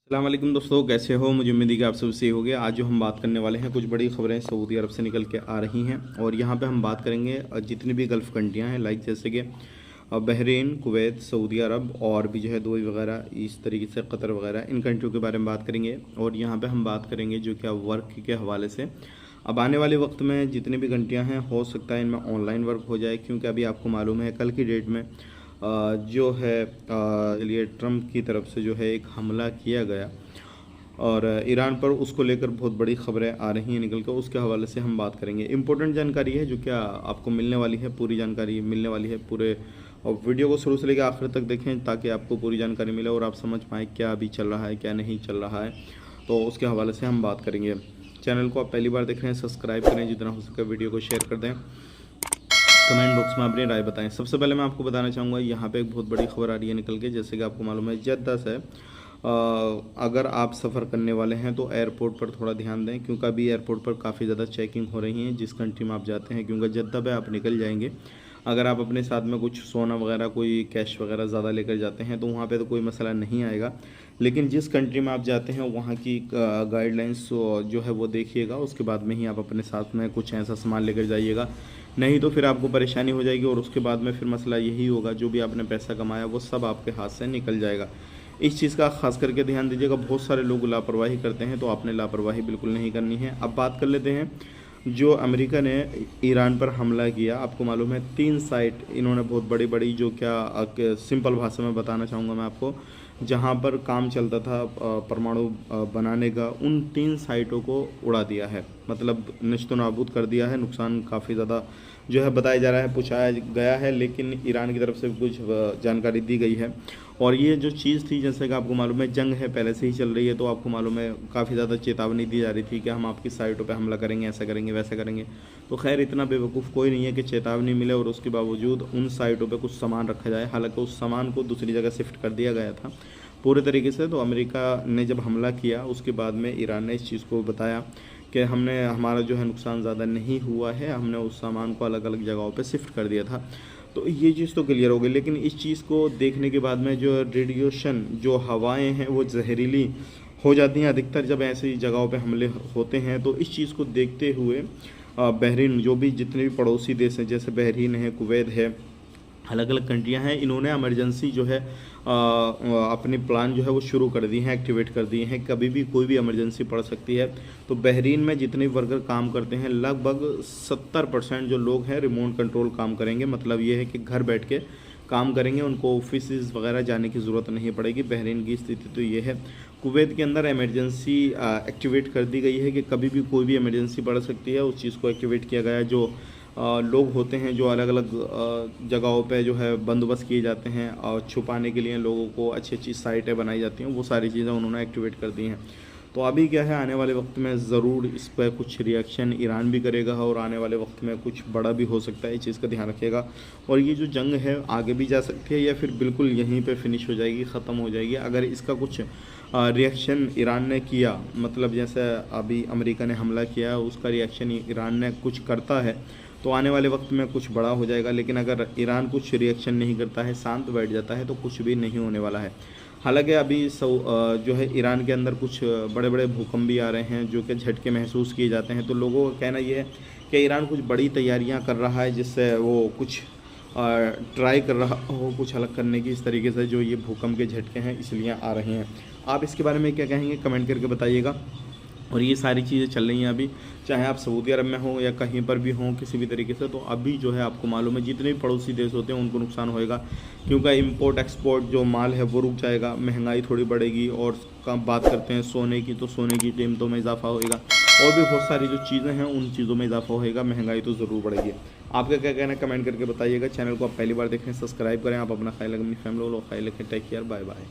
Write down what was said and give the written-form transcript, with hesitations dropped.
अस्सलाम वालेकुम दोस्तों, कैसे हो? मुझे उम्मीद है कि आप सब सही होंगे। आज जो हम बात करने वाले हैं, कुछ बड़ी खबरें सऊदी अरब से निकल के आ रही हैं और यहाँ पे हम बात करेंगे जितनी भी गल्फ़ कंट्रियाँ हैं, लाइक जैसे कि बहरीन, कुवैत, सऊदी अरब और भी जो है दुबई वगैरह, इस तरीके से कतर वगैरह, इन कंट्रियों के बारे में बात करेंगे। और यहाँ पे हम बात करेंगे जो क्या वर्क के हवाले से अब आने वाले वक्त में जितनी भी कंट्रियाँ हैं, हो सकता है इनमें ऑनलाइन वर्क हो जाए, क्योंकि अभी आपको मालूम है कल की डेट में जो है लिए ट्रम्प की तरफ से जो है एक हमला किया गया और ईरान पर, उसको लेकर बहुत बड़ी खबरें आ रही हैं निकल कर। उसके हवाले से हम बात करेंगे। इम्पोर्टेंट जानकारी है जो क्या आपको मिलने वाली है, पूरी जानकारी मिलने वाली है पूरे। और वीडियो को शुरू से लेकर आखिर तक देखें ताकि आपको पूरी जानकारी मिले और आप समझ पाएँ क्या अभी चल रहा है, क्या नहीं चल रहा है। तो उसके हवाले से हम बात करेंगे। चैनल को आप पहली बार देख रहे हैं, सब्सक्राइब करें, जितना हो सके वीडियो को शेयर कर दें, कमेंट बॉक्स में अपनी राय बताएं। सबसे पहले मैं आपको बताना चाहूँगा, यहाँ पे एक बहुत बड़ी खबर आ रही है निकल के, जैसे कि आपको मालूम है जद्दा से अगर आप सफ़र करने वाले हैं तो एयरपोर्ट पर थोड़ा ध्यान दें, क्योंकि अभी एयरपोर्ट पर काफ़ी ज़्यादा चेकिंग हो रही है जिस कंट्री में आप जाते हैं, क्योंकि जद्दा पे आप निकल जाएंगे। अगर आप अपने साथ में कुछ सोना वगैरह, कोई कैश वगैरह ज़्यादा लेकर जाते हैं तो वहाँ पे तो कोई मसला नहीं आएगा, लेकिन जिस कंट्री में आप जाते हैं वहाँ की गाइडलाइंस जो है वो देखिएगा। उसके बाद में ही आप अपने साथ में कुछ ऐसा सामान लेकर जाइएगा, नहीं तो फिर आपको परेशानी हो जाएगी और उसके बाद में फिर मसला यही होगा, जो भी आपने पैसा कमाया वो सब आपके हाथ से निकल जाएगा। इस चीज़ का खास करके ध्यान दीजिएगा। बहुत सारे लोग लापरवाही करते हैं, तो आपने लापरवाही बिल्कुल नहीं करनी है। अब बात कर लेते हैं, जो अमेरिका ने ईरान पर हमला किया, आपको मालूम है 3 साइट इन्होंने बहुत बड़ी बड़ी, जो क्या सिंपल भाषा में बताना चाहूँगा मैं आपको, जहाँ पर काम चलता था परमाणु बनाने का, उन 3 साइटों को उड़ा दिया है, मतलब नष्तो नाबूद कर दिया है। नुकसान काफ़ी ज़्यादा जो है बताया जा रहा है, पूछाया गया है, लेकिन ईरान की तरफ से कुछ जानकारी दी गई है। और ये जो चीज़ थी, जैसे कि आपको मालूम है जंग है पहले से ही चल रही है, तो आपको मालूम है काफ़ी ज़्यादा चेतावनी दी जा रही थी कि हम आपकी साइटों पे हमला करेंगे, ऐसा करेंगे, वैसा करेंगे। तो खैर इतना बेवकूफ़ कोई नहीं है कि चेतावनी मिले और उसके बावजूद उन साइटों पे कुछ सामान रखा जाए। हालांकि उस सामान को दूसरी जगह शिफ्ट कर दिया गया था पूरे तरीके से। तो अमेरिका ने जब हमला किया उसके बाद में ईरान ने इस चीज़ को बताया कि हमारा जो है नुकसान ज़्यादा नहीं हुआ है, हमने उस सामान को अलग अलग जगहों पे शिफ्ट कर दिया था। तो ये चीज़ तो क्लियर हो गई, लेकिन इस चीज़ को देखने के बाद में जो रेडिएशन, जो हवाएं हैं वो जहरीली हो जाती हैं अधिकतर जब ऐसी जगहों पे हमले होते हैं। तो इस चीज़ को देखते हुए बहरीन, जो भी जितने भी पड़ोसी देश हैं, जैसे बहरीन है, कुवैत है, अलग अलग कंट्रियां हैं, इन्होंने इमरजेंसी जो है अपनी प्लान जो है वो शुरू कर दी हैं, एक्टिवेट कर दिए हैं। कभी भी कोई भी इमरजेंसी पड़ सकती है। तो बहरीन में जितने वर्कर काम करते हैं, लगभग 70% जो लोग हैं रिमोट कंट्रोल काम करेंगे। मतलब ये है कि घर बैठ के काम करेंगे, उनको ऑफिस वगैरह जाने की ज़रूरत नहीं पड़ेगी। बहरीन की स्थिति तो ये है। कुवैत के अंदर इमरजेंसी एक्टिवेट कर दी गई है कि कभी भी कोई भी इमरजेंसी पड़ सकती है, उस चीज़ को एक्टिवेट किया गया है। जो लोग होते हैं जो अलग अलग जगहों पे जो है बंदोबस्त किए जाते हैं और छुपाने के लिए लोगों को अच्छी अच्छी साइटें बनाई जाती हैं, वो सारी चीज़ें उन्होंने एक्टिवेट कर दी हैं। तो अभी क्या है, आने वाले वक्त में ज़रूर इस पर कुछ रिएक्शन ईरान भी करेगा और आने वाले वक्त में कुछ बड़ा भी हो सकता है। इस चीज़ का ध्यान रखिएगा। और ये जो जंग है आगे भी जा सकती है या फिर बिल्कुल यहीं पे फिनिश हो जाएगी, ख़त्म हो जाएगी। अगर इसका कुछ रिएक्शन ईरान ने किया, मतलब जैसे अभी अमेरिका ने हमला किया, उसका रिएक्शन ईरान ने कुछ करता है, तो आने वाले वक्त में कुछ बड़ा हो जाएगा। लेकिन अगर ईरान कुछ रिएक्शन नहीं करता है, शांत बैठ जाता है, तो कुछ भी नहीं होने वाला है। हालांकि अभी जो है ईरान के अंदर कुछ बड़े बड़े भूकंप भी आ रहे हैं, जो कि झटके महसूस किए जाते हैं। तो लोगों का कहना यह है कि ईरान कुछ बड़ी तैयारियां कर रहा है, जिससे वो कुछ ट्राई कर रहा हो कुछ अलग करने की, इस तरीके से जो ये भूकंप के झटके हैं इसलिए आ रहे हैं। आप इसके बारे में क्या कहेंगे, कमेंट करके बताइएगा। और ये सारी चीज़ें चल रही हैं अभी, चाहे आप सऊदी अरब में हो या कहीं पर भी हों किसी भी तरीके से। तो अभी जो है आपको मालूम है जितने भी पड़ोसी देश होते हैं उनको नुकसान होएगा, क्योंकि इंपोर्ट एक्सपोर्ट जो माल है वो रुक जाएगा, महंगाई थोड़ी बढ़ेगी। और कब बात करते हैं सोने की, तो सोने की कीमतों में इजाफा होएगा और भी बहुत सारी जो चीज़ें हैं उन चीज़ों में इजाफा होएगा, महंगाई तो ज़रूर बढ़ेगी। आपका क्या कहना है, कमेंट करके बताइएगा। चैनल को आप पहली बार देखें, सब्सक्राइब करें। आप अपना ख्याल अपनी फैमिली लो ख्याल रखें। Take care, bye bye.